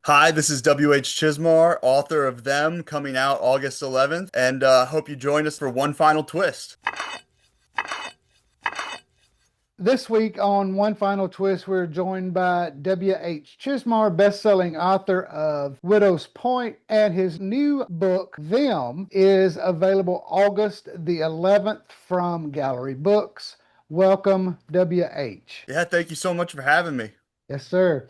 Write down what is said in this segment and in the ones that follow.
Hi, this is W H Chizmar, author of Them, coming out August 11th, and hope you join us for one final twist. This week on One Final Twist, we're joined by W H Chizmar, best-selling author of Widow's Point, and his new book, Them, is available August the 11th from Gallery Books. Welcome, WH. Yeah, thank you so much for having me. Yes, sir.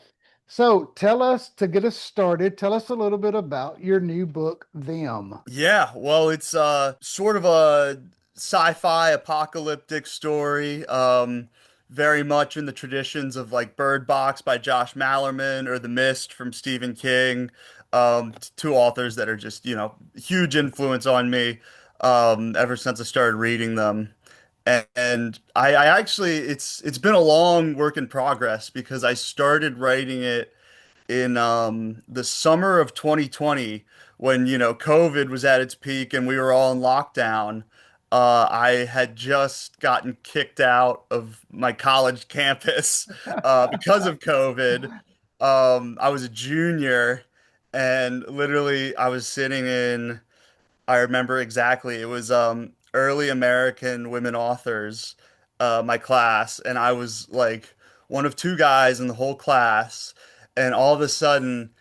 So tell us, to get us started, tell us a little bit about your new book, Them. Yeah, well, it's sort of a sci-fi apocalyptic story, very much in the traditions of like Bird Box by Josh Malerman or The Mist from Stephen King, two authors that are just, huge influence on me ever since I started reading them. And I actually it's been a long work in progress because I started writing it in the summer of 2020 when COVID was at its peak and we were all in lockdown. I had just gotten kicked out of my college campus because of COVID. I was a junior and literally I was sitting in, I remember exactly, it was early American women authors, my class, and I was like one of two guys in the whole class. And all of a sudden,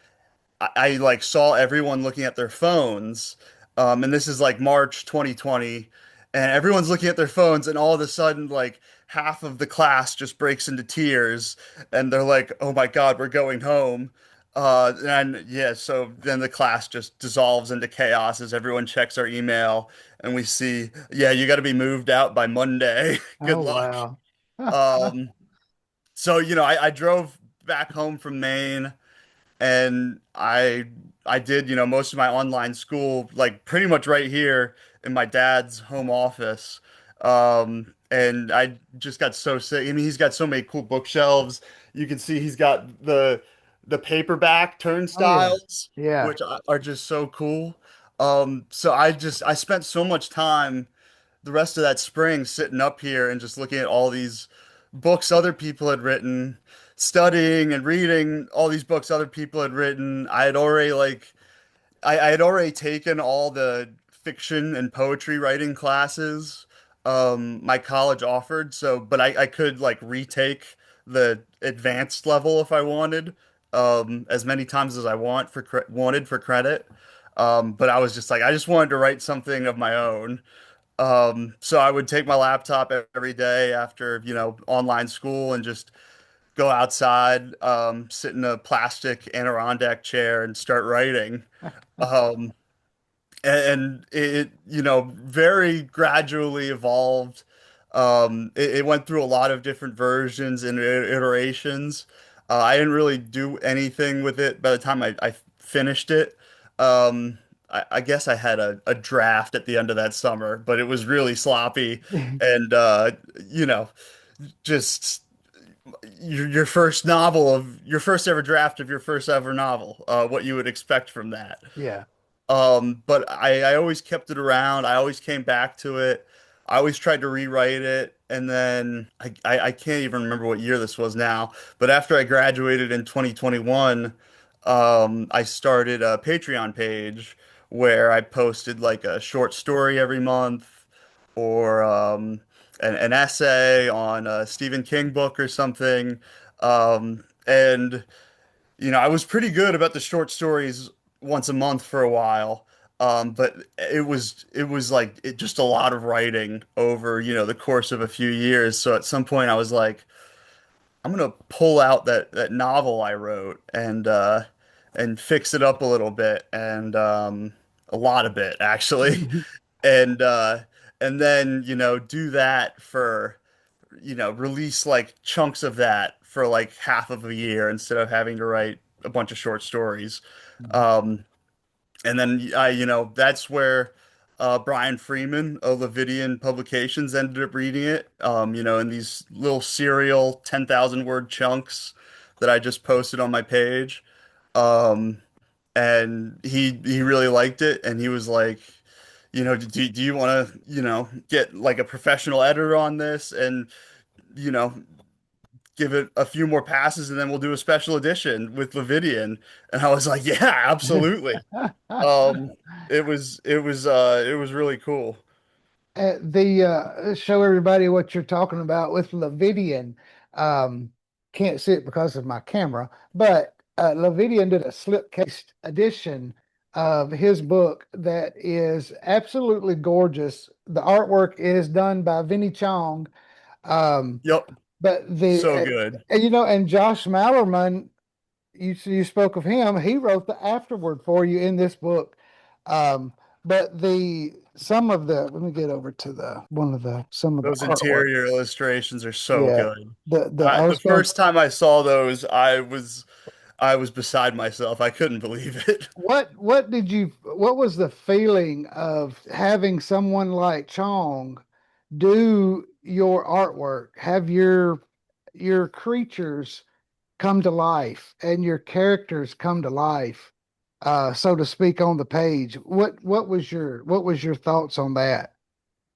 I like saw everyone looking at their phones. And this is like March 2020, and everyone's looking at their phones, and all of a sudden, like half of the class just breaks into tears, and they're like, "Oh my God, we're going home." And yeah, so then the class just dissolves into chaos as everyone checks our email, and we see, yeah, you got to be moved out by Monday. Good Oh, luck. wow. Um, so I drove back home from Maine and I did, most of my online school like pretty much right here in my dad's home office. And I just got so sick. I mean, he's got so many cool bookshelves. You can see he's got the paperback Oh, yeah. turnstiles, Yeah. which are just so cool. So I spent so much time the rest of that spring sitting up here and just looking at all these books other people had written, studying and reading all these books other people had written. I had already taken all the fiction and poetry writing classes my college offered, so but I could like retake the advanced level if I wanted, as many times as I wanted for credit. But I was just like I just wanted to write something of my own. So I would take my laptop every day after, online school and just go outside, sit in a plastic Adirondack chair and start writing. Um, and it, very gradually evolved. It went through a lot of different versions and iterations. I didn't really do anything with it by the time I finished it. Um, I guess I had a draft at the end of that summer, but it was really sloppy and, you know, just your first novel of your first ever draft of your first ever novel, what you would expect from that. Yeah. But I always kept it around. I always came back to it. I always tried to rewrite it. And then I can't even remember what year this was now. But after I graduated in 2021, I started a Patreon page where I posted like a short story every month or an essay on a Stephen King book or something. And I was pretty good about the short stories once a month for a while. But it was like just a lot of writing over, the course of a few years. So at some point I was like, I'm gonna pull out that novel I wrote and fix it up a little bit and a lot of it actually. And and then, do that for release like chunks of that for like half of a year instead of having to write a bunch of short stories. Um, and then that's where Brian Freeman of Levidian Publications ended up reading it, in these little serial 10,000 word chunks that I just posted on my page. Um, and he really liked it, and he was like, do you want to, get like a professional editor on this and, you know, give it a few more passes and then we'll do a special edition with Lavidian. And I was like, yeah, absolutely. Um, it was really cool. Show everybody what you're talking about with Lavidian. Um, can't see it because of my camera, but Lavidian did a slipcase edition of his book that is absolutely gorgeous. The artwork is done by Vinnie Chong. Um, Yep, but so good. and Josh Mallerman, you spoke of him. He wrote the afterword for you in this book. Um, but the some of the let me get over to the one of the some of the Those artwork. interior illustrations are so Yeah, good. I The was going. first time I saw those, I was beside myself. I couldn't believe it. What was the feeling of having someone like Chong do your artwork, have your creatures come to life and your characters come to life, so to speak, on the page? What was your thoughts on that?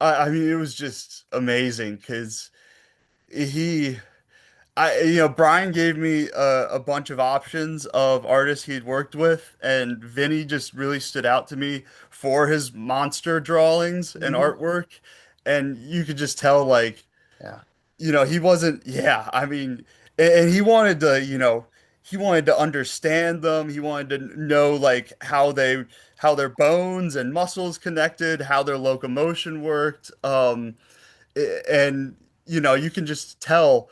I mean, it was just amazing because he Brian gave me a bunch of options of artists he'd worked with, and Vinny just really stood out to me for his monster drawings and Mhm. artwork. And you could just tell, like, Yeah, he wasn't, yeah, I mean, and he wanted to understand them. He wanted to know, like, how their bones and muscles connected, how their locomotion worked. And you can just tell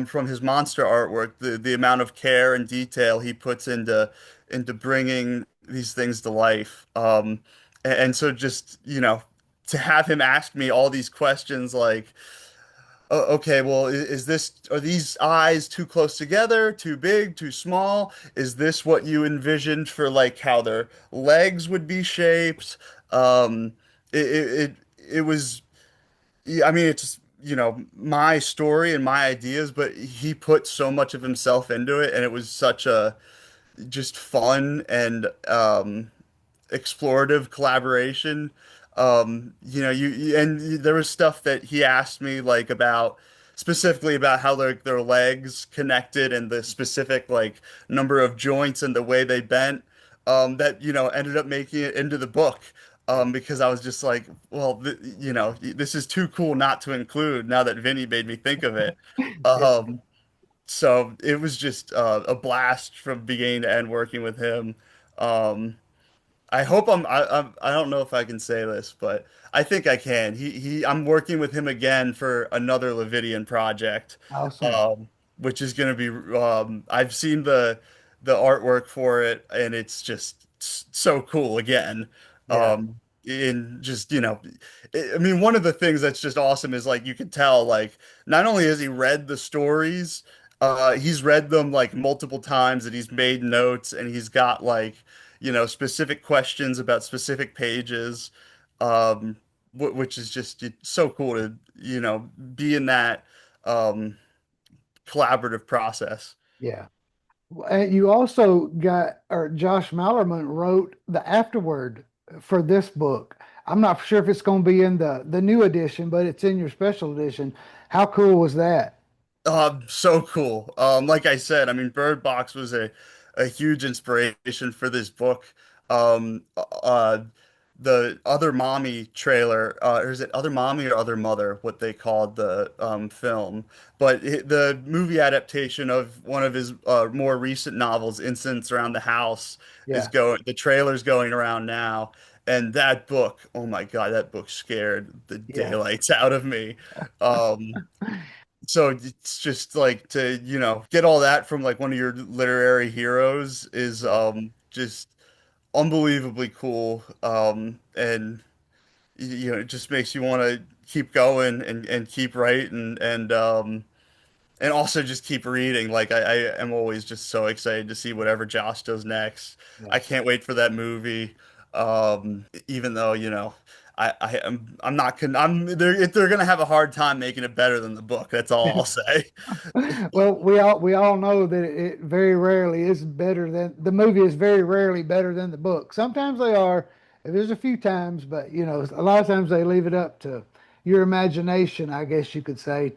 from his monster artwork the amount of care and detail he puts into bringing these things to life. And so just to have him ask me all these questions like, okay, well, is this are these eyes too close together, too big, too small? Is this what you envisioned for like how their legs would be shaped? It was. Yeah, I mean, it's, my story and my ideas, but he put so much of himself into it, and it was such a just fun and explorative collaboration. And there was stuff that he asked me like about specifically about how their legs connected and the specific like number of joints and the way they bent that ended up making it into the book. Because I was just like, well, this is too cool not to include now that Vinny made me think of it. yeah, Um, so it was just a blast from beginning to end working with him. Um, I hope I don't know if I can say this, but I think I can. I'm working with him again for another Levidian project, awesome. um, which is going to be. I've seen the artwork for it, and it's just so cool again. Yeah, In just I mean, one of the things that's just awesome is like you can tell like not only has he read the stories, he's read them like multiple times, and he's made notes, and he's got like specific questions about specific pages, which is just so cool to, be in that um, collaborative process. yeah. And you also got, or Josh Mallerman wrote the afterword for this book. I'm not sure if it's going to be in the new edition, but it's in your special edition. How cool was that? So cool. Like I said, I mean, Bird Box was a huge inspiration for this book. The Other Mommy trailer, or is it Other Mommy or Other Mother, what they called the film? But the movie adaptation of one of his more recent novels, Incidents Around the House, Yeah, the trailer's going around now. And that book, oh my God, that book scared the yeah, daylights out of me. Um, so it's just like to, get all that from like one of your literary heroes is yeah. just unbelievably cool. And it just makes you want to keep going and keep writing and also just keep reading. Like I am always just so excited to see whatever Josh does next. I Yeah. can't wait for that movie. Even though, I'm not con I'm they're gonna have a hard time making it better than the book. That's all I'll say. Well, we all know that it very rarely is better than the movie is very rarely better than the book. Sometimes they are. There's a few times, but a lot of times they leave it up to your imagination, I guess you could say,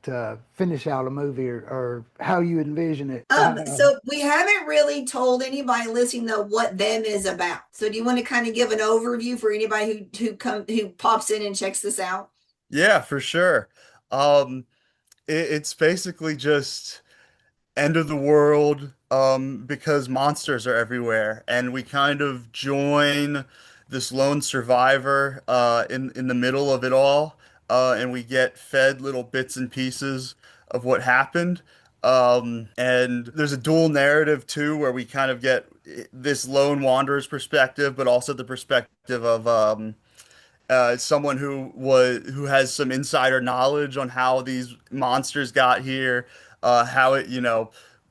to finish out a movie, or how you envision it. So we haven't really told anybody listening though what them is about. So do you want to kind of give an overview for anybody who pops in and checks this out? Yeah, for sure. Um, it's basically just end of the world because monsters are everywhere, and we kind of join this lone survivor in the middle of it all, and we get fed little bits and pieces of what happened. And there's a dual narrative too, where we kind of get this lone wanderer's perspective, but also the perspective of someone who has some insider knowledge on how these monsters got here, how it,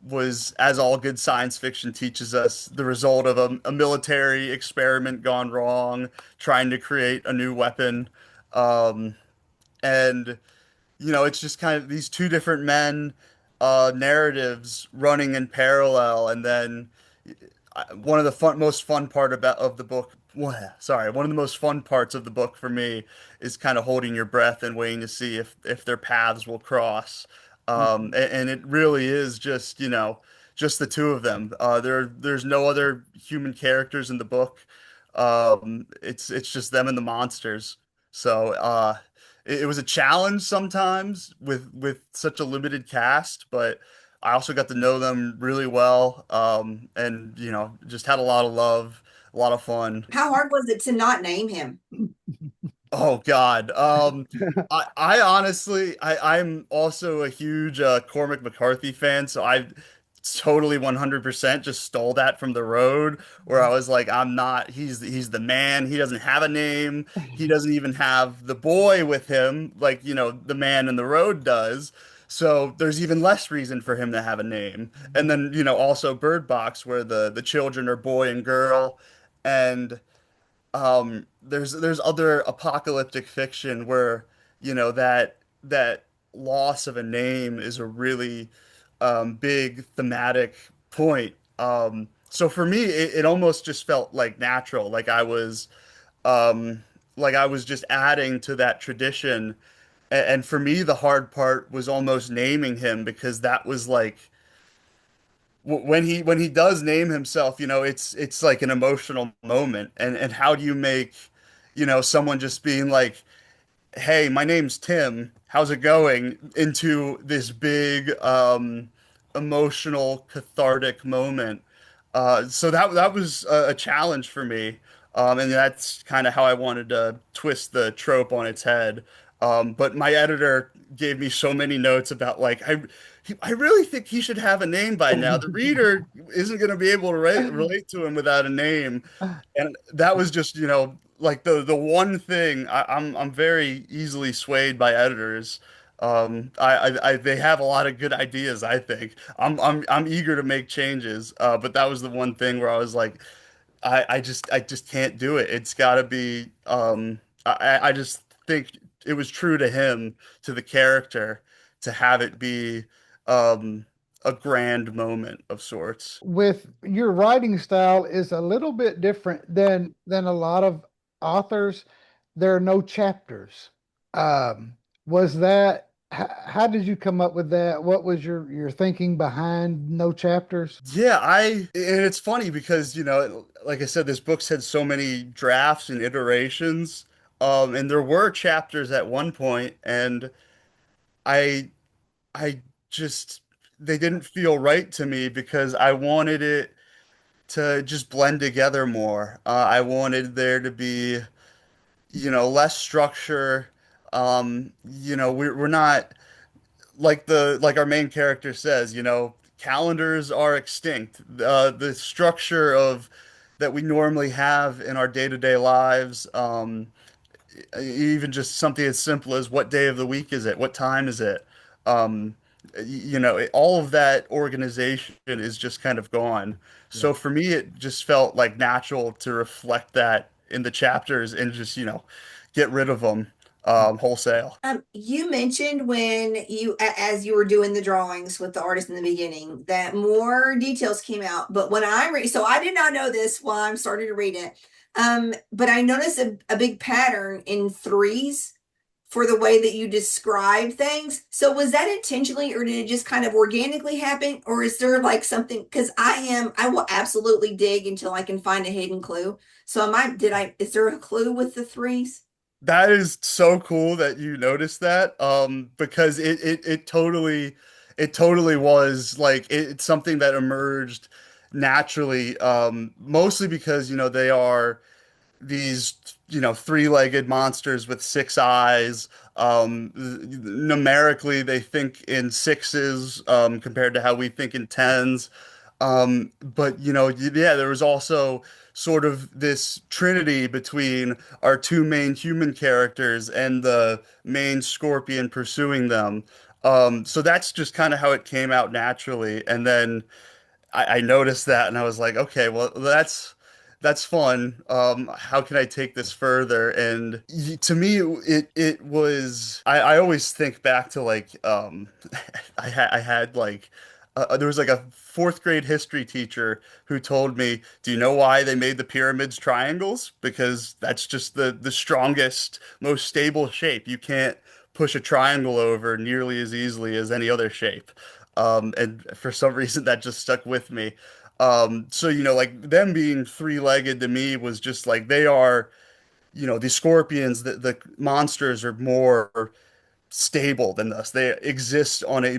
was, as all good science fiction teaches us, the result of a military experiment gone wrong, trying to create a new weapon. Um, and it's just kind of these two different men, narratives running in parallel, and then one of the most fun part about of the book. Sorry, one of the most fun parts of the book for me is kind of holding your breath and waiting to see if their paths will cross. And it really is just just the two of them. There's no other human characters in the book. It's just them and the monsters. So it was a challenge sometimes with such a limited cast, but I also got to know them really well, and just had a lot of love, a lot of fun. How hard was it to not name him? Oh God. I honestly, I'm also a huge Cormac McCarthy fan, so I totally 100% just stole that from the road, where I was like, I'm not, he's the man. He doesn't have a name. He doesn't even have the boy with him, like, the man in the road does. So there's even less reason for him to have a name. And then, also Bird Box, where the children are boy and girl. And there's other apocalyptic fiction where that loss of a name is a really big thematic point. So for me, it almost just felt like natural, um, like I was just adding to that tradition. And for me, the hard part was almost naming him, because that was like when he does name himself, it's like an emotional moment. And how do you make, someone just being like, "Hey, my name's Tim. How's it going?" into this big emotional cathartic moment. So that was a challenge for me. And that's kind of how I wanted to twist the trope on its head. But my editor gave me so many notes about, like, I really think he should have a name by now. The reader isn't going to be able to relate to him without a name. And that was just, like the one thing. I'm very easily swayed by editors. They have a lot of good ideas, I think. I'm eager to make changes. But that was the one thing where I was like, I just can't do it. It's got to be. I just think it was true to him, to the character, to have it be um, a grand moment of sorts. With your writing style is a little bit different than a lot of authors. There are no chapters. Was that how did you come up with that? What was your thinking behind no chapters? Yeah, and it's funny because, like I said, this book's had so many drafts and iterations. And there were chapters at one point, and I I just they didn't feel right to me, because I wanted it to just blend together more. I wanted there to be, less structure. We're not like our main character says, calendars are extinct. The structure of that we normally have in our day-to-day lives, even just something as simple as what day of the week is it? What time is it? Um, all of that organization is just kind of gone. Yeah. So for me, it just felt like natural to reflect that in the chapters, and just, get rid of them wholesale. You mentioned when as you were doing the drawings with the artist in the beginning, that more details came out. But when I read, so I did not know this while I'm starting to read it. But I noticed a big pattern in threes for the way that you describe things. So was that intentionally, or did it just kind of organically happen? Or is there like something? Because I will absolutely dig until I can find a hidden clue. So is there a clue with the threes? That is so cool that you noticed that. Because it totally was like it's something that emerged naturally. Mostly because, they are these, three-legged monsters with six eyes. Numerically, they think in sixes, compared to how we think in tens. But yeah, there was also sort of this trinity between our two main human characters and the main scorpion pursuing them. So that's just kind of how it came out naturally. And then I noticed that and I was like, okay, well, that's fun. How can I take this further? And to me, it was. I always think back to like, I had like, there was like a fourth grade history teacher who told me, "Do you know why they made the pyramids triangles? Because that's just the strongest, most stable shape. You can't push a triangle over nearly as easily as any other shape." And for some reason that just stuck with me. So, like them being three-legged to me was just like they are, the scorpions, the monsters are more stable than us. They exist on a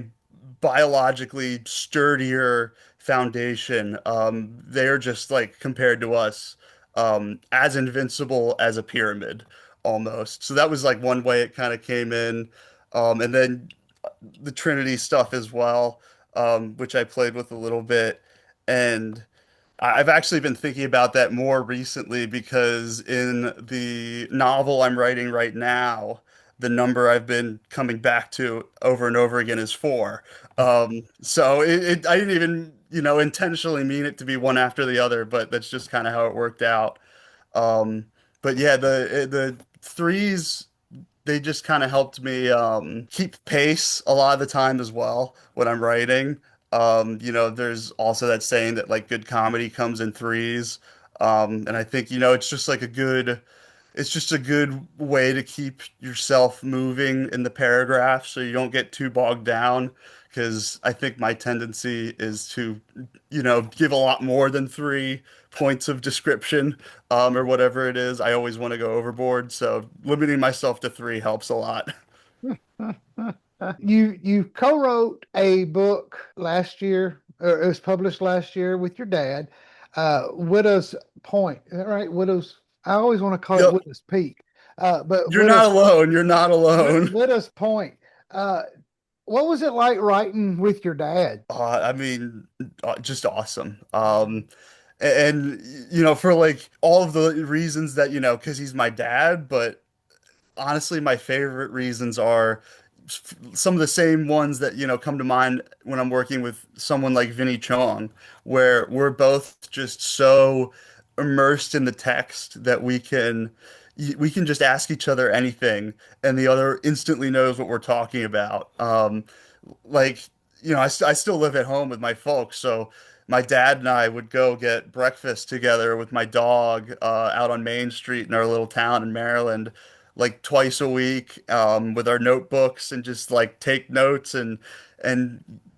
biologically sturdier foundation. They're just like compared to us, as invincible as a pyramid almost. So that was like one way it kind of came in. And then the Trinity stuff as well, which I played with a little bit. And I've actually been thinking about that more recently because in the novel I'm writing right now, the number I've been coming back to over and over again is four. So I didn't even, intentionally mean it to be one after the other, but that's just kind of how it worked out. Um, but yeah, the threes, they just kind of helped me keep pace a lot of the time as well when I'm writing. There's also that saying that like good comedy comes in threes. And I think, it's just a good way to keep yourself moving in the paragraph so you don't get too bogged down. Because I think my tendency is to, give a lot more than 3 points of description, or whatever it is. I always want to go overboard. So limiting myself to three helps a lot. You co-wrote a book last year, or it was published last year with your dad, Widow's Point. Is that right? Widow's. I always want to call it Yep. Widow's Peak, but You're not alone. You're not alone. Widow's Point. Uh, what was it like writing with your dad? I mean, just awesome. And for like all of the reasons that, because he's my dad, but honestly, my favorite reasons are some of the same ones that, come to mind when I'm working with someone like Vinny Chong, where we're both just so immersed in the text that we can just ask each other anything and the other instantly knows what we're talking about. Like, I still live at home with my folks, so my dad and I would go get breakfast together with my dog, out on Main Street in our little town in Maryland, like twice a week, with our notebooks and just like take notes and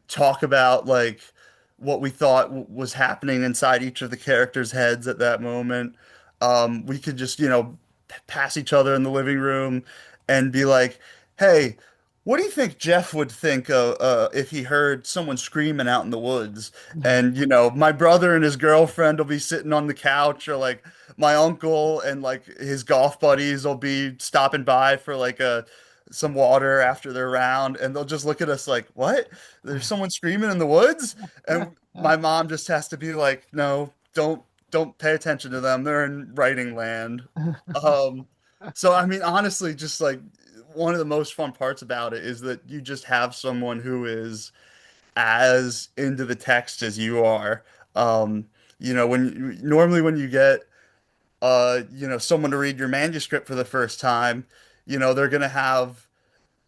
talk about like what we thought was happening inside each of the characters' heads at that moment. We could just, pass each other in the living room and be like, "Hey, what do you think Jeff would think, if he heard someone screaming out in the woods?" And my brother and his girlfriend will be sitting on the couch, or like my uncle and like his golf buddies will be stopping by for like some water after their round, and they'll just look at us like, "What? There's someone screaming in the woods?" And my mom just has to be like, "No, don't pay attention to them. They're in writing land." Um, so I mean, honestly, just like one of the most fun parts about it is that you just have someone who is as into the text as you are. Normally when you get someone to read your manuscript for the first time, they're gonna have,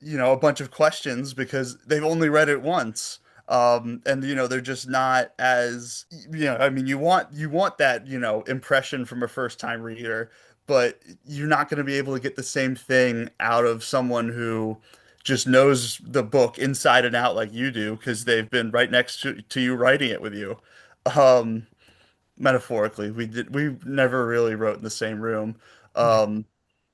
a bunch of questions because they've only read it once. And they're just not as, I mean, you want that, impression from a first time reader, but you're not going to be able to get the same thing out of someone who just knows the book inside and out like you do because they've been right next to you writing it with you. Um, Metaphorically, we never really wrote in the same room. Um,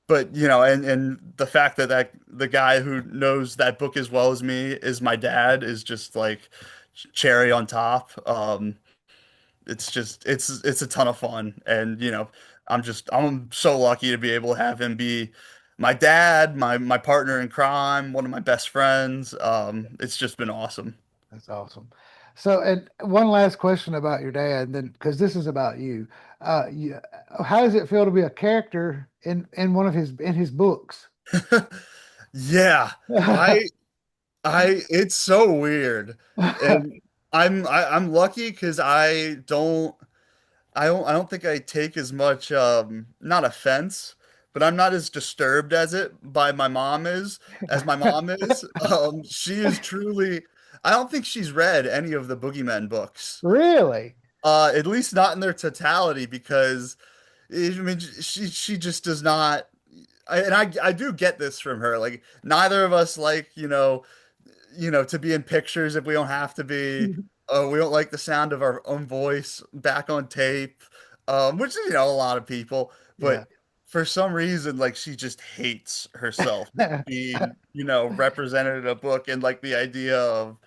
but and the fact that the guy who knows that book as well as me is my dad is just like cherry on top. It's just it's a ton of fun, and I'm so lucky to be able to have him be my dad, my partner in crime, one of my best friends. It's just been awesome. That's awesome. So, and one last question about your dad, then, because this is about you. You, how does it feel to be a character in one of his books? Yeah, I it's so weird, and I'm lucky because I don't think I take as much not offense, but I'm not as disturbed as my mom is. She is truly I don't think she's read any of the Boogeyman books. Really? At least not in their totality because I mean she just does not and I do get this from her. Like neither of us like, to be in pictures if we don't have to be. We don't like the sound of our own voice back on tape, which is, a lot of people. Yeah. But for some reason, like she just hates herself being, represented in a book and like the idea of,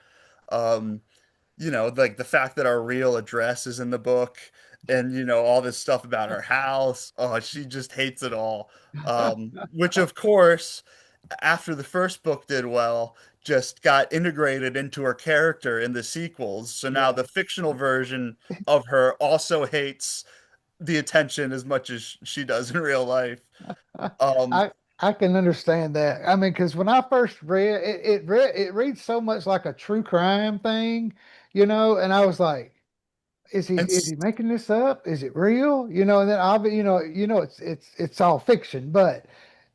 um, like the fact that our real address is in the book and, all this stuff about our house. Oh, she just hates it all. Which of course after the first book did well, just got integrated into her character in the sequels. So now Yeah. the fictional version of her also hates the attention as much as she does in real life. Um, I I can understand that. I mean, because when I first read it, it reads so much like a true crime thing, and I was like, and is he making this up? Is it real? And then it's all fiction, but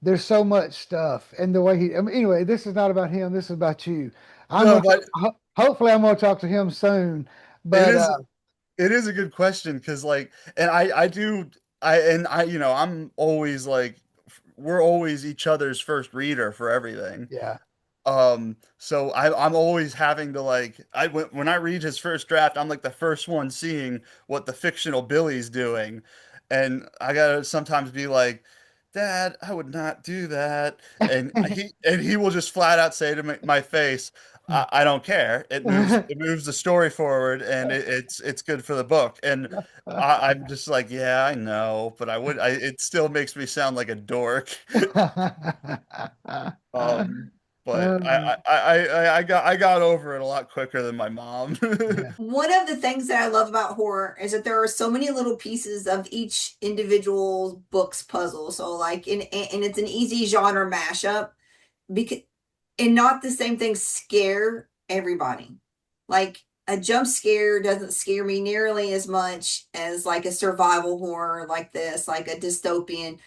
there's so much stuff and the way I mean, anyway, this is not about him. This is about you. I'm no, gonna but hopefully I'm gonna talk to him soon. it But is it is a good question because like, and I do I'm always like we're always each other's first reader for everything. yeah. So I'm always having to like when I read his first draft, I'm like the first one seeing what the fictional Billy's doing, and I gotta sometimes be like, Dad, I would not do that, and he will just flat out say to my face, I don't care. It moves the story forward, and it's good for the book, and I'm just like, yeah, I know, but it still makes me sound like a dork. Um, but Um, I got over it a lot quicker than my mom. yeah. One of the things that I love about horror is that there are so many little pieces of each individual book's puzzle. So like and it's an easy genre mashup because and not the same things scare everybody. Like a jump scare doesn't scare me nearly as much as like a survival horror like this, like a dystopian.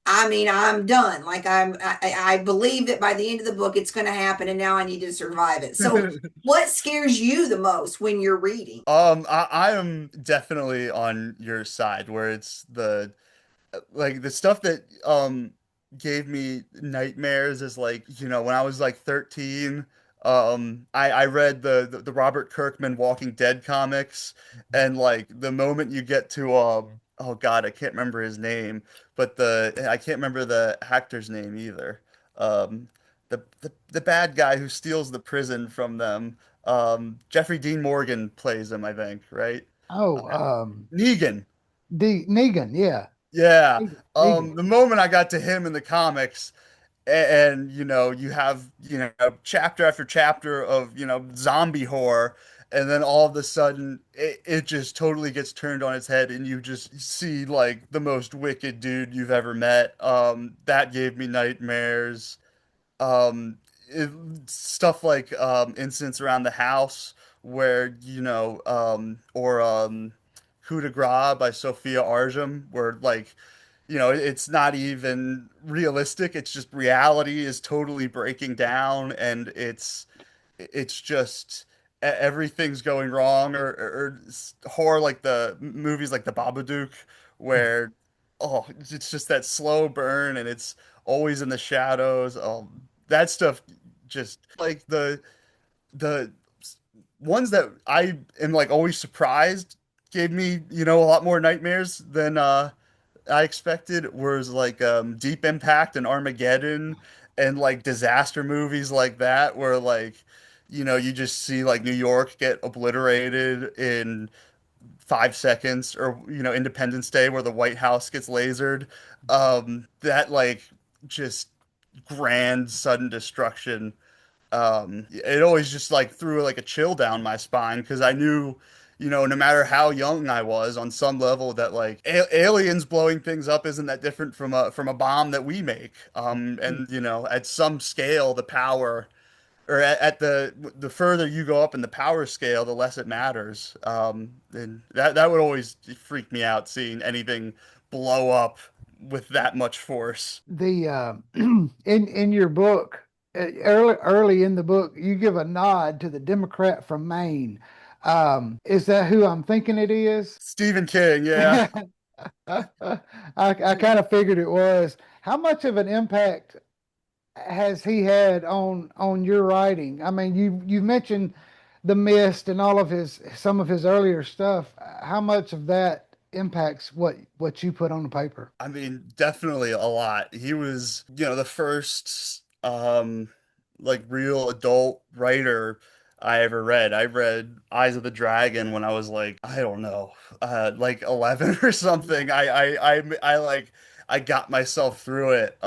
I mean, I'm done. Like I believe that by the end of the book, it's going to happen, and now I need to survive it. So, what scares you the most when you're reading? I am definitely on your side where it's like the stuff that gave me nightmares is like when I was like 13 I read the Robert Kirkman Walking Dead comics and like the moment you get to oh God I can't remember his name but I can't remember the actor's name either the bad guy who steals the prison from them Jeffrey Dean Morgan plays him I think right Oh, Negan. Negan, yeah. Yeah. Negan. The moment I got to him in the comics, and, you have, chapter after chapter of, zombie horror, and then all of a sudden it just totally gets turned on its head, and you just see like the most wicked dude you've ever met. That gave me nightmares. Um, it, Stuff like incidents around the house where, or Coup de Grace by Sophia Arjum, where like it's not even realistic. It's just reality is totally breaking down, and it's just everything's going wrong, or horror like the movies like The Babadook, where oh, it's just that slow burn, and it's always in the shadows. That stuff just like the ones that I am like always surprised gave me, a lot more nightmares than I expected was like Deep Impact and Armageddon and like disaster movies like that where like you just see like New York get obliterated in 5 seconds, or Independence Day where the White House gets lasered. That like just grand sudden destruction, it always just like threw like a chill down my spine because I knew, no matter how young I was, on some level that like aliens blowing things up isn't that different from a bomb that we make. And at some scale, the power, or at the further you go up in the power scale, the less it matters. And that would always freak me out seeing anything blow up with that much force. The in your book, early in the book, you give a nod to the Democrat from Maine. Is that who I'm thinking it is? Stephen King, yeah. I kind of figured it was. How much of an impact has he had on your writing? I mean, you mentioned The Mist and all of his some of his earlier stuff. How much of that impacts what you put on the paper? I mean, definitely a lot. He was, the first like real adult writer I ever read. I read Eyes of the Dragon when I was like, I don't know, like 11 or something. Like I got myself through it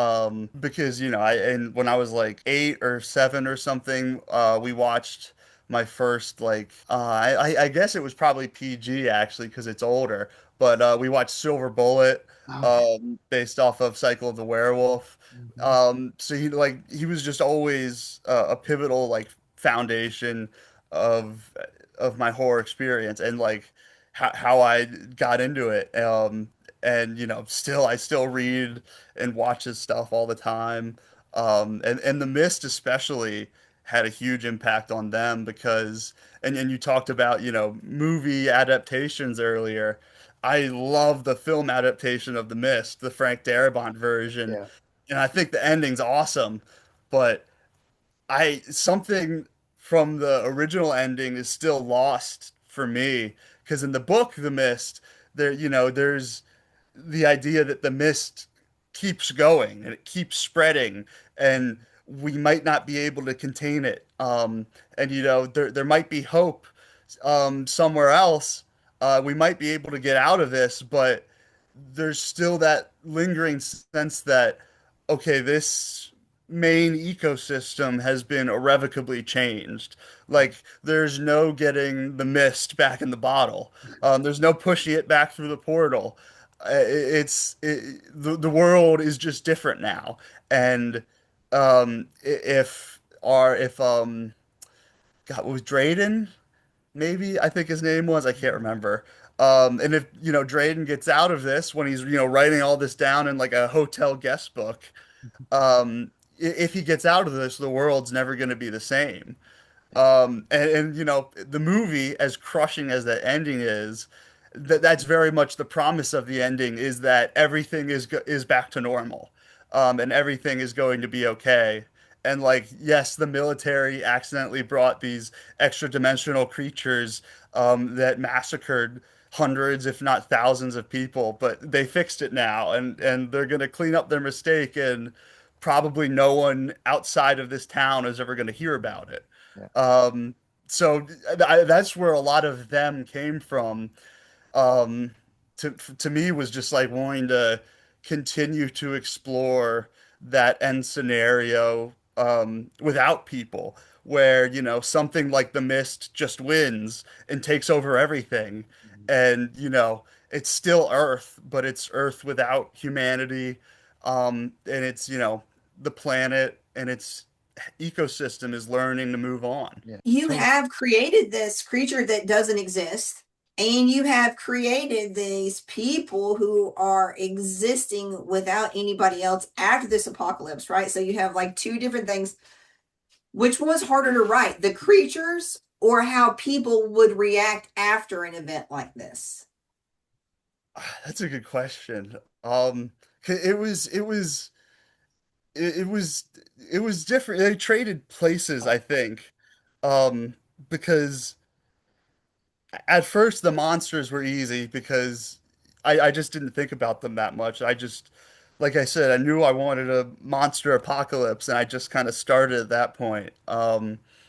because, and when I was like 8 or 7 or something, we watched my first like I guess it was probably PG actually because it's older, but we watched Silver Bullet, Oh yeah. based off of Cycle of the Werewolf. Mhm. So he was just always a pivotal like foundation of of my horror experience and like how I got into it. And I still read and watch his stuff all the time. And The Mist especially had a huge impact on them because and you talked about, movie adaptations earlier. I love the film adaptation of The Mist, the Frank Darabont version, Yeah. and I think the ending's awesome. But I something from the original ending is still lost for me because in the book The Mist, there's the idea that the mist keeps going and it keeps spreading, and we might not be able to contain it. And there might be hope somewhere else. We might be able to get out of this, but there's still that lingering sense that, okay, this main ecosystem has been irrevocably changed. Like, there's no getting the mist back in the bottle. There's no pushing it back through the portal. The world is just different now. And if God, what was Drayden? Maybe I think his name was. I can't remember. And if Drayden gets out of this when he's writing all this down in like a hotel guest book, if he gets out of this, the world's never going to be the same. And the movie, as crushing as that ending is, that's very much the promise of the ending is that everything is back to normal, and everything is going to be okay. And like, yes, the military accidentally brought these extra dimensional creatures that massacred hundreds, if not thousands, of people, but they fixed it now, and they're going to clean up their mistake, and probably no one outside of this town is ever going to hear about it. Yeah. Um, so that's where a lot of them came from. Um, to me was just like wanting to continue to explore that end scenario without people, where something like the mist just wins and takes over everything, Mhm. and it's still Earth, but it's Earth without humanity, and it's the planet and its ecosystem is learning to move on. Yeah. You So have created this creature that doesn't exist, and you have created these people who are existing without anybody else after this apocalypse, right? So you have like two different things. Which was harder to write, the creatures or how people would react after an event like this? That's a good question. Um, it was it was it was it was different. They traded places, I think, um, because at first the monsters were easy because I just didn't think about them that much. I just, like I said, I knew I wanted a monster apocalypse, and I just kind of started at that point.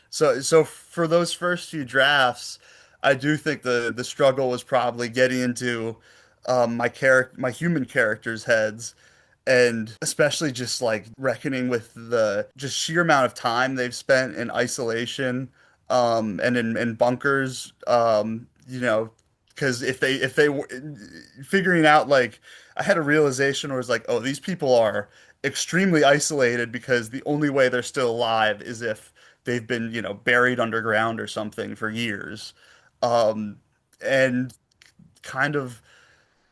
So for those first few drafts, I do think the struggle was probably getting into my human characters' heads, and especially just like reckoning with the just sheer amount of time they've spent in isolation, and in bunkers, because if they were figuring out, like, I had a realization where it's like, oh, these people are extremely isolated because the only way they're still alive is if they've been, buried underground or something for years. And kind of,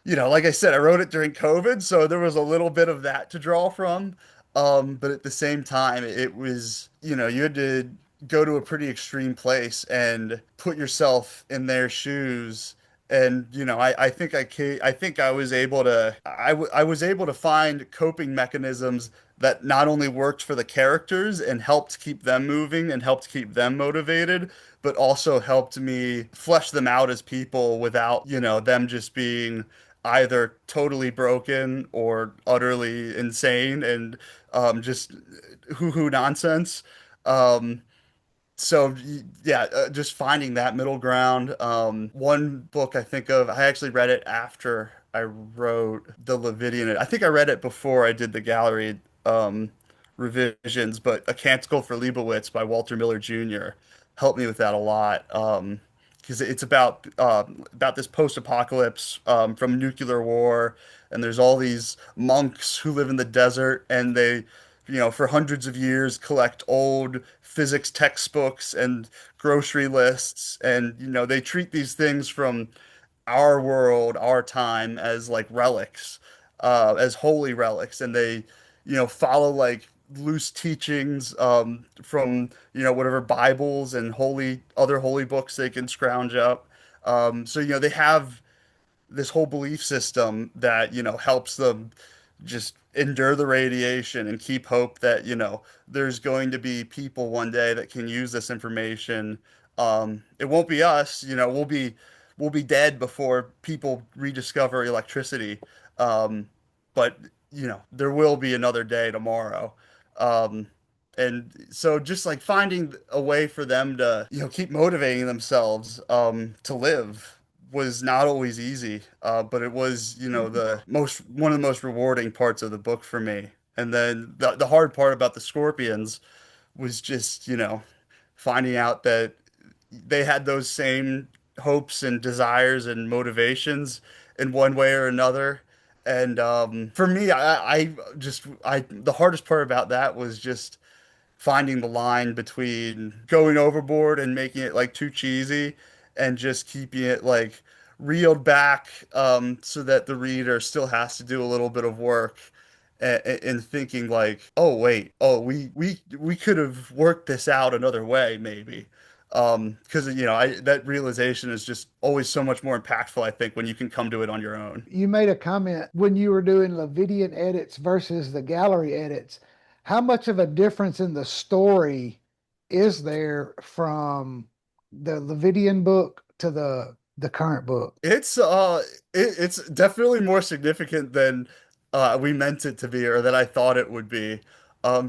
like I said, I wrote it during COVID, so there was a little bit of that to draw from. But at the same time, it was, you had to go to a pretty extreme place and put yourself in their shoes. And, I think I was able to, I was able to find coping mechanisms that not only worked for the characters and helped keep them moving and helped keep them motivated, but also helped me flesh them out as people without, them just being either totally broken or utterly insane and just hoo-hoo nonsense. Um, yeah, just finding that middle ground. One book I think of, I actually read it after I wrote the Levidian. I think I read it before I did the gallery revisions, but A Canticle for Leibowitz by Walter Miller Jr. helped me with that a lot. Because it's about this post-apocalypse, from nuclear war, and there's all these monks who live in the desert, and they, for hundreds of years collect old physics textbooks and grocery lists, and they treat these things from our world, our time, as like relics, as holy relics, and they, follow like loose teachings, from, whatever Bibles and other holy books they can scrounge up. So they have this whole belief system that, helps them just endure the radiation and keep hope that, there's going to be people one day that can use this information. It won't be us, we'll be dead before people rediscover electricity. But there will be another day tomorrow. Um, and so just like finding a way for them to, keep motivating themselves, to live was not always easy. But it was, one of the most rewarding parts of the book for me. And then the hard part about the scorpions was just, finding out that they had those same hopes and desires and motivations in one way or another. And for me, the hardest part about that was just finding the line between going overboard and making it like too cheesy and just keeping it like reeled back, so that the reader still has to do a little bit of work, and thinking like, oh wait, oh we could have worked this out another way maybe. Because that realization is just always so much more impactful, I think, when you can come to it on your own. You made a comment when you were doing Levidian edits versus the gallery edits. How much of a difference in the story is there from the Levidian book to the current book? It's definitely more significant than we meant it to be, or that I thought it would be.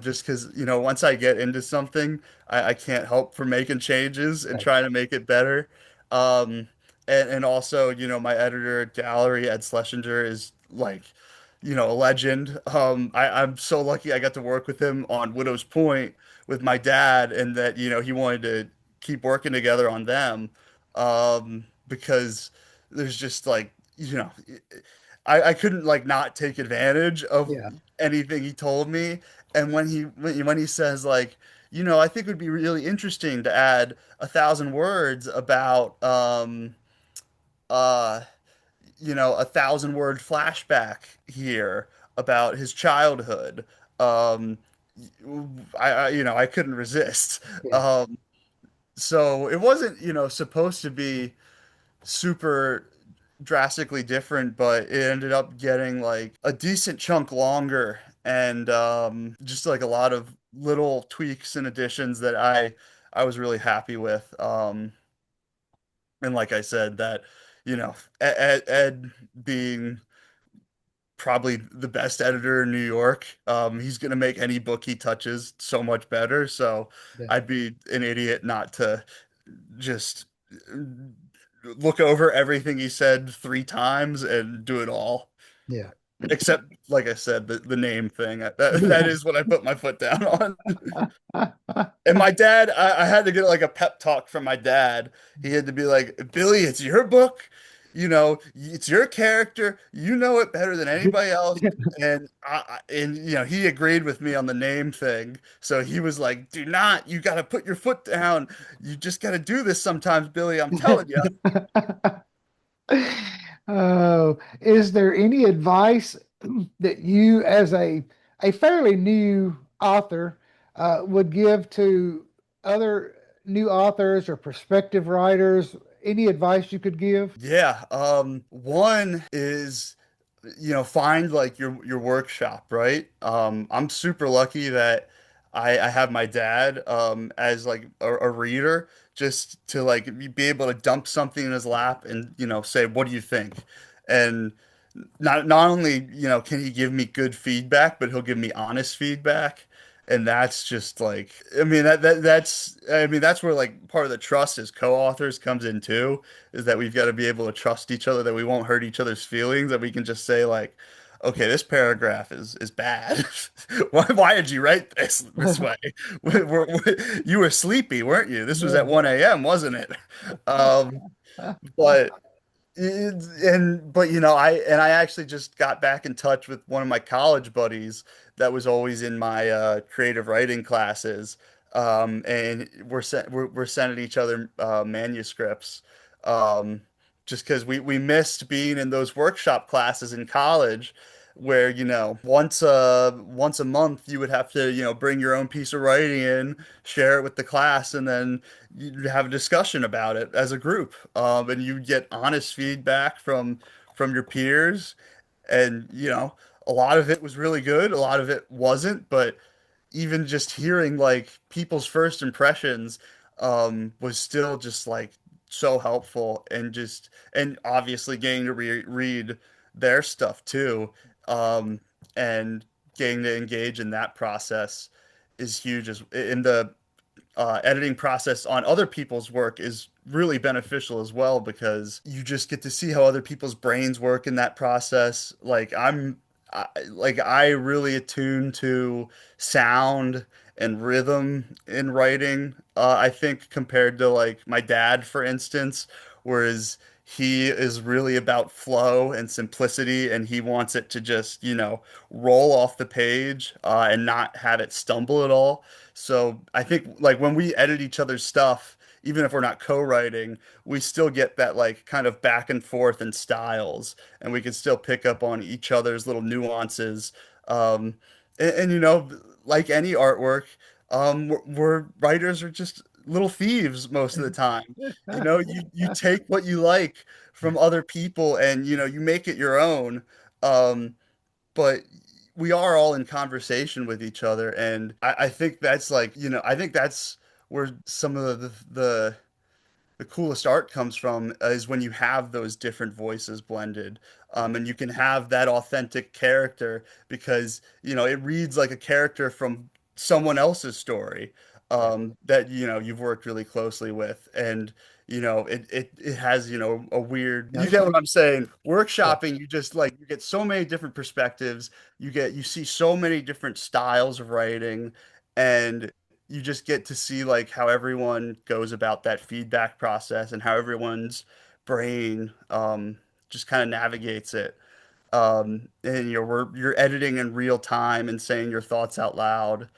Just because, once I get into something, I can't help from making changes and Right. trying to make it better. Um, and also, my editor at Gallery, Ed Schlesinger, is like, a legend. I'm so lucky I got to work with him on Widow's Point with my dad, and that, he wanted to keep working together on them. Because there's just like, I couldn't like not take advantage of Yeah. anything he told me. And when he says like, I think it would be really interesting to add 1,000 words about, uh 1,000 word flashback here about his childhood. um I couldn't resist. Yeah. So it wasn't, supposed to be super. drastically different, but it ended up getting like a decent chunk longer and just like a lot of little tweaks and additions that I was really happy with. And like I said, that Ed being probably the best editor in New York, he's gonna make any book he touches so much better. So Yeah. I'd be an idiot not to just look over everything he said 3 times and do it all. Yeah. Except, like I said, the name thing. That Yeah. is what I put my foot down on. And my dad, I had to get like a pep talk from my dad. He had to be like, Billy, it's your book. It's your character. You know it better than anybody else. And he agreed with me on the name thing. So he was like, do not, you got to put your foot down. You just got to do this sometimes, Billy. I'm telling you. Oh, is there any advice that you, as a fairly new author, would give to other new authors or prospective writers? Any advice you could give? Yeah, one is, find like your workshop, right? I'm super lucky that I have my dad as like a reader just to like be able to dump something in his lap and say, what do you think? And not only, can he give me good feedback, but he'll give me honest feedback. And that's just like, I mean, that's where like part of the trust as co-authors comes in too, is that we've got to be able to trust each other, that we won't hurt each other's feelings, that we can just say like, okay, this paragraph is bad. Why did you write this way? You were sleepy, weren't you? This was at 1 a.m., wasn't it? Um, but I actually just got back in touch with one of my college buddies that was always in my creative writing classes, and we're sending each other manuscripts, um, just because we missed being in those workshop classes in college, where once a month you would have to bring your own piece of writing in, share it with the class, and then you have a discussion about it as a group, and you get honest feedback from your peers, and a lot of it was really good, a lot of it wasn't, but even just hearing like people's first impressions was still just like so helpful, and obviously getting to read their stuff too, and getting to engage in that process is huge as in the editing process on other people's work is really beneficial as well, because you just get to see how other people's brains work in that process. I really attune to sound and rhythm in writing. I think compared to like my dad, for instance, whereas he is really about flow and simplicity, and he wants it to just, roll off the page and not have it stumble at all. So I think like when we edit each other's stuff, even if we're not co-writing, we still get that like kind of back and forth in styles, and we can still pick up on each other's little nuances. Um, and like any artwork, we're writers are just little thieves most of the time. You take what you like from other people, and you make it your own. Um, but we are all in conversation with each other, and I think that's like, I think that's where some of the coolest art comes from, is when you have those different voices blended, and you can have that authentic character, because it reads like a character from someone else's story, that you've worked really closely with, and it has a weird, Yeah, you get what I'm saying, yeah. workshopping, you just like you get so many different perspectives, you see so many different styles of writing, and you just get to see like how everyone goes about that feedback process, and how everyone's brain just kind of navigates it. And you're editing in real time and saying your thoughts out loud.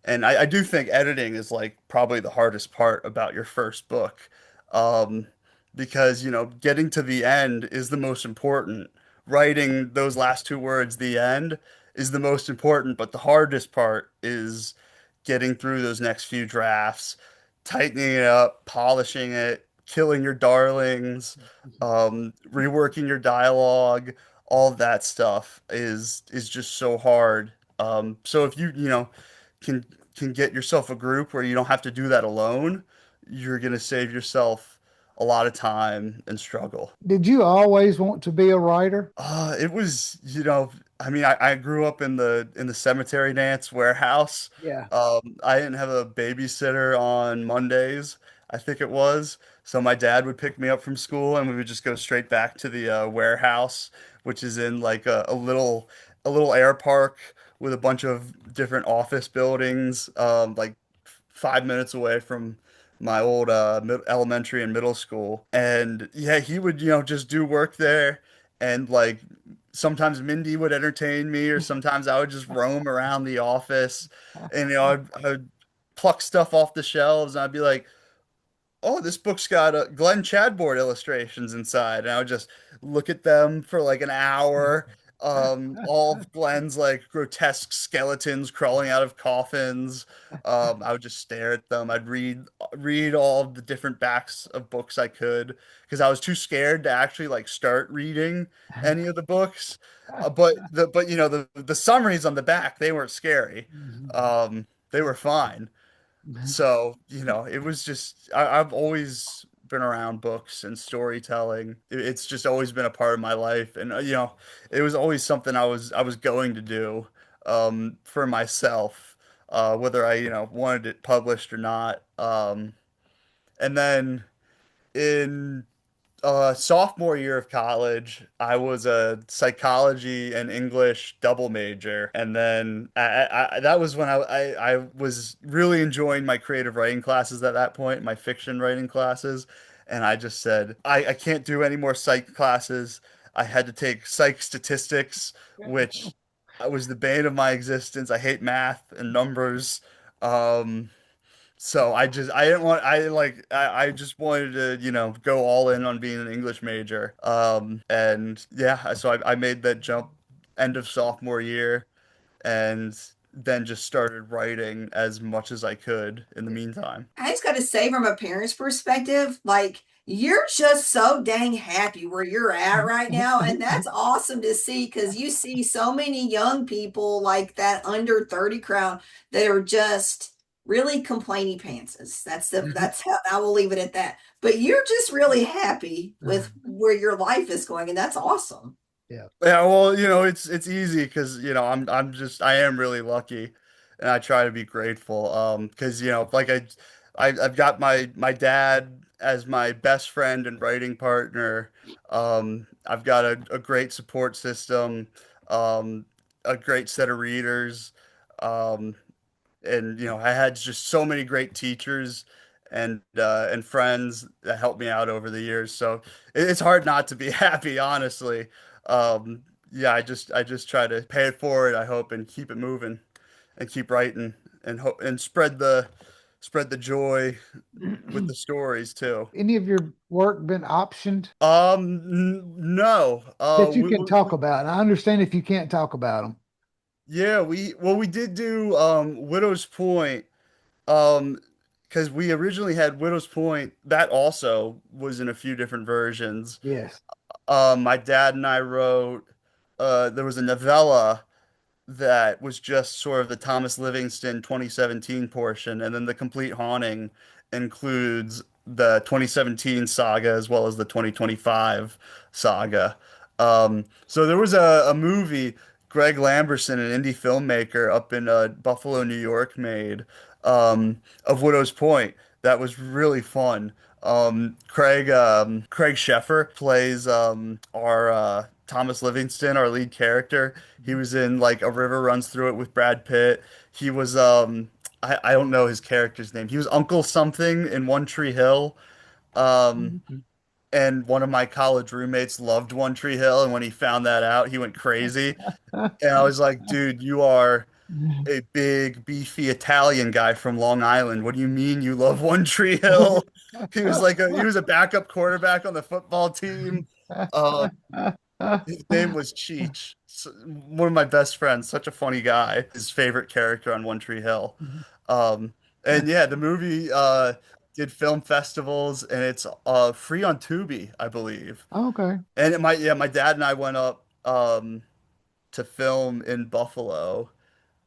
And I do think editing is like probably the hardest part about your first book. Um, because getting to the end is the most important. Writing those last two words, the end, is the most important, but the hardest part is getting through those next few drafts, tightening it up, polishing it, killing your darlings, reworking your dialogue, all of that stuff is just so hard. So if you know can can get yourself a group where you don't have to do that alone, you're gonna save yourself a lot of time and struggle. Did you always want to be a writer? It was, I mean, I grew up in the cemetery dance warehouse. Yeah. I didn't have a babysitter on Mondays, I think it was. So my dad would pick me up from school and we would just go straight back to the warehouse, which is in like a little air park with a bunch of different office buildings, like 5 minutes away from my old elementary and middle school. And yeah, he would, just do work there. And like sometimes Mindy would entertain me, or sometimes I would just roam around the office and, I'd pluck stuff off the shelves and I'd be like, oh, this book's got Glenn Chadbourne illustrations inside. And I would just look at them for like an hour. All of Glenn's like grotesque skeletons crawling out of coffins. I would just stare at them. I'd read all of the different backs of books I could because I was too scared to actually like start reading any of the books. But the summaries on the back, they weren't scary. They were fine. So, it was just I've always been around books and storytelling. It's just always been a part of my life, and it was always something I was going to do for myself, whether I wanted it published or not. And then in sophomore year of college, I was a psychology and English double major, and then that was when I was really enjoying my creative writing classes at that point, my fiction writing classes, and I just said I can't do any more psych classes. I had to take psych statistics, which was the bane of my existence. I hate math and numbers. Um, so I didn't want I just wanted to, go all in on being an English major. And yeah, so I made that jump end of sophomore year and then just started writing as much as I could in the meantime. I just got to say, from a parent's perspective, like you're just so dang happy where you're at right now. And that's awesome to see because you see so many young people like that under 30 crowd that are just really complainy pantses. That's how I will leave it at that. But you're just really happy with where your life is going, and that's awesome. Yeah. Yeah, well, it's easy because I am really lucky, and I try to be grateful. Because like I've got my dad as my best friend and writing partner. I've got a great support system, um, a great set of readers. Um, and I had just so many great teachers and friends that helped me out over the years. So it's hard not to be happy, honestly. Yeah, I just try to pay it forward, I hope, and keep it moving and keep writing and hope and spread the joy with the stories too. Any of your work been optioned No. that you can talk about? I understand if you can't talk about them. Yeah, we did do Widow's Point. Um, because we originally had Widow's Point, that also was in a few different versions. Yes. My dad and I wrote, there was a novella that was just sort of the Thomas Livingston 2017 portion, and then the Complete Haunting includes the 2017 saga as well as the 2025 saga. So there was a movie Greg Lamberson, an indie filmmaker up in Buffalo, New York, made of Widow's Point. That was really fun. Craig Sheffer plays our Thomas Livingston, our lead character. He was in like A River Runs Through It with Brad Pitt. He was I don't know his character's name. He was Uncle something in One Tree Hill. Um, and one of my college roommates loved One Tree Hill, and when he found that out, he went crazy. And I was like, dude, you are a big, beefy Italian guy from Long Island. What do you mean you love One Tree Hill? He was a backup quarterback on the football team. Uh, his name was Cheech. One of my best friends, such a funny guy. His favorite character on One Tree Hill. Um, and yeah, the movie. did film festivals, and it's free on Tubi, I believe. Okay. And my dad and I went up to film in Buffalo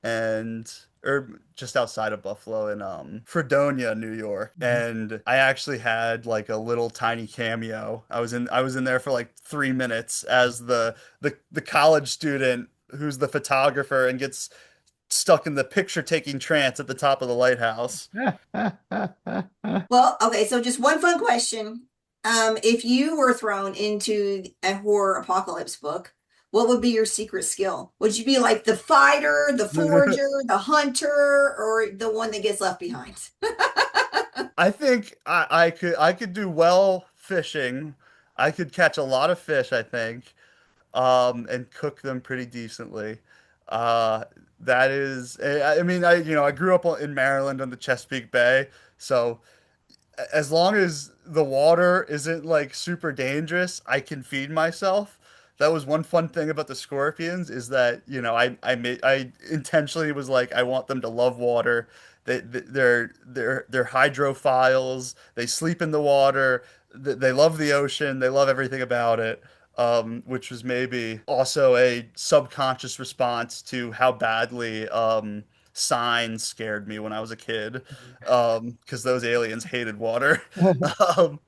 and or just outside of Buffalo in Fredonia, New York. Mhm. And I actually had like a little tiny cameo. I was in there for like 3 minutes as the college student who's the photographer and gets stuck in the picture taking trance at the top of the lighthouse. Well, okay, so just one fun question. If you were thrown into a horror apocalypse book, what would be your secret skill? Would you be like the fighter, the forager, the hunter, or the one that gets left behind? I think I could do well fishing. I could catch a lot of fish, I think, and cook them pretty decently. Uh, that is, I mean, I grew up in Maryland on the Chesapeake Bay, so as long as the water isn't like super dangerous, I can feed myself. That was one fun thing about the scorpions is that, I intentionally was like I want them to love water. They're hydrophiles. They sleep in the water. They love the ocean. They love everything about it. Which was maybe also a subconscious response to how badly signs scared me when I was a kid, because those aliens hated water. Um,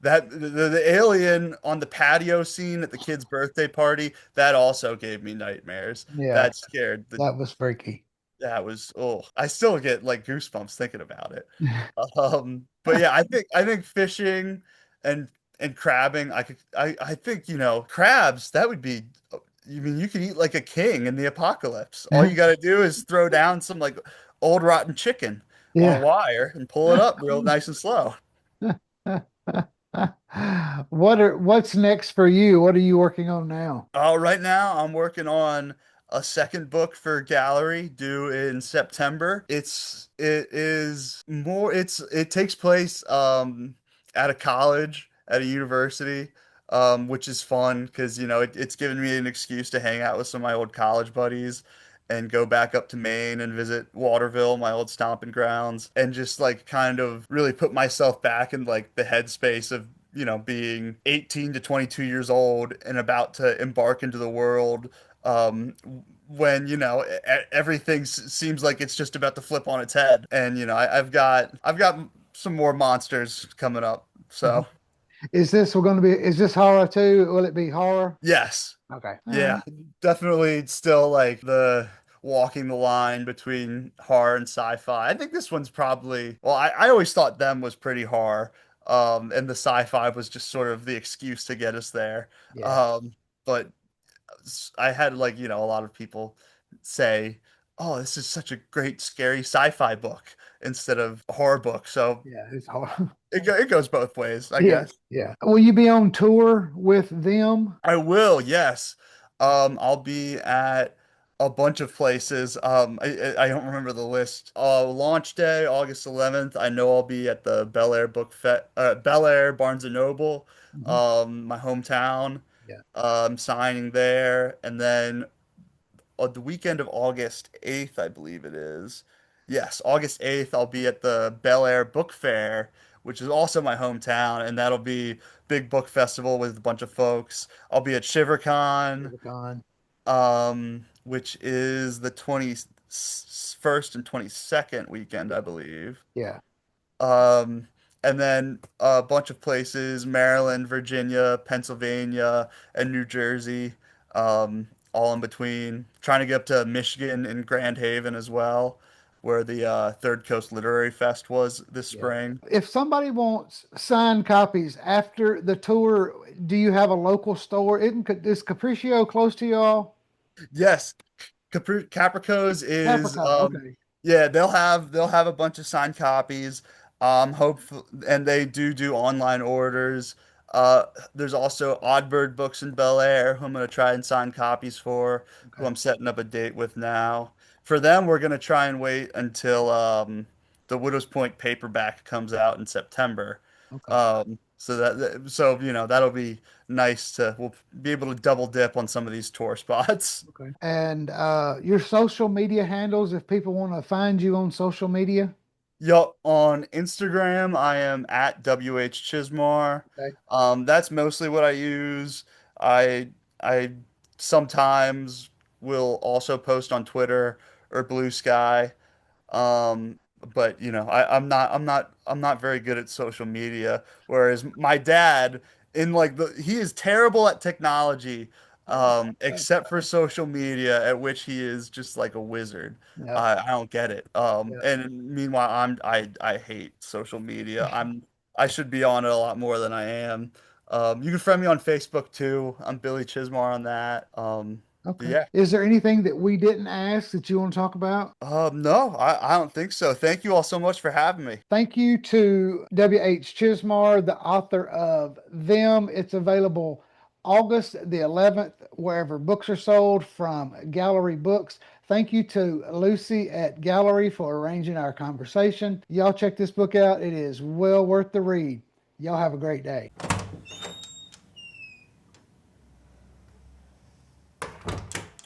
the alien on the patio scene at the kid's birthday party, that also gave me nightmares. Yeah, That scared the that was freaky. that was oh, I still get like goosebumps thinking about it. But yeah, I think fishing and crabbing, I think, crabs, that would be, you mean you could eat like a king in the apocalypse. All you got to do is throw down some like old rotten chicken on a Yeah. wire and pull it up real nice and slow. What's next for you? What are you working on now? Right now I'm working on a second book for gallery due in September. It takes place at a college, at a university, which is fun because it's given me an excuse to hang out with some of my old college buddies and go back up to Maine and visit Waterville, my old stomping grounds, and just like kind of really put myself back in like the headspace of being 18 to 22 years old and about to embark into the world, um, when, everything seems like it's just about to flip on its head. And, I've got some more monsters coming up. So, Is this horror too? Will it be horror? yes. Okay. All Yeah, right. definitely still like the walking the line between horror and sci-fi. I think this one's probably, well, I always thought them was pretty horror. And the sci-fi was just sort of the excuse to get us there. Yeah. Um, but I had like, a lot of people say, "Oh, this is such a great scary sci-fi book instead of a horror book." So Yeah, it's horror. it goes both ways, I Yeah. guess. Yeah. Will you be on tour with them? I will, yes. I'll be at a bunch of places. I don't remember the list. Launch day, August 11th. I know I'll be at the Bel Air Barnes and Noble, Mhm. my hometown. Yeah. Signing there, and then on the weekend of August 8th, I believe it is. Yes, August 8th, I'll be at the Bel Air Book Fair, which is also my hometown, and that'll be big book festival with a bunch of folks. I'll be at ShiverCon, Rubicon. which is the 21st and 22nd weekend, I believe. Yeah. Um, and then a bunch of places, Maryland, Virginia, Pennsylvania, and New Jersey, all in between. Trying to get up to Michigan and Grand Haven as well, where the Third Coast Literary Fest was this Yeah. spring. If somebody wants signed copies after the tour, do you have a local store? Is Capriccio close to y'all? Yes, Caprico's is Caprico. Okay. yeah, they'll have a bunch of signed copies. Hopefully, and they do online orders. There's also Oddbird Books in Bel Air, who I'm gonna try and sign copies for, who Okay. I'm setting up a date with now. For them, we're gonna try and wait until the Widow's Point paperback comes out in September. Okay. So that'll be nice to we'll be able to double dip on some of these tour spots. Okay. And your social media handles, if people want to find you on social media. Yup, on Instagram, I am at W H Chizmar. Okay. That's mostly what I use. I sometimes will also post on Twitter or Blue Sky. Um, but I'm not very good at social media. Whereas my dad, he is terrible at technology, except for social media, at which he is just like a wizard. Yeah. I don't get it. Yeah. And meanwhile, I hate social media. I should be on it a lot more than I am. You can friend me on Facebook too. I'm Billy Chismar on that. But Okay. yeah. Is there anything that we didn't ask that you want to talk about? No, I don't think so. Thank you all so much for having me. Thank you to W H Chizmar, the author of Them. It's available August the 11th, wherever books are sold from Gallery Books. Thank you to Lucy at Gallery for arranging our conversation. Y'all check this book out. It is well worth the read. Y'all have a great day.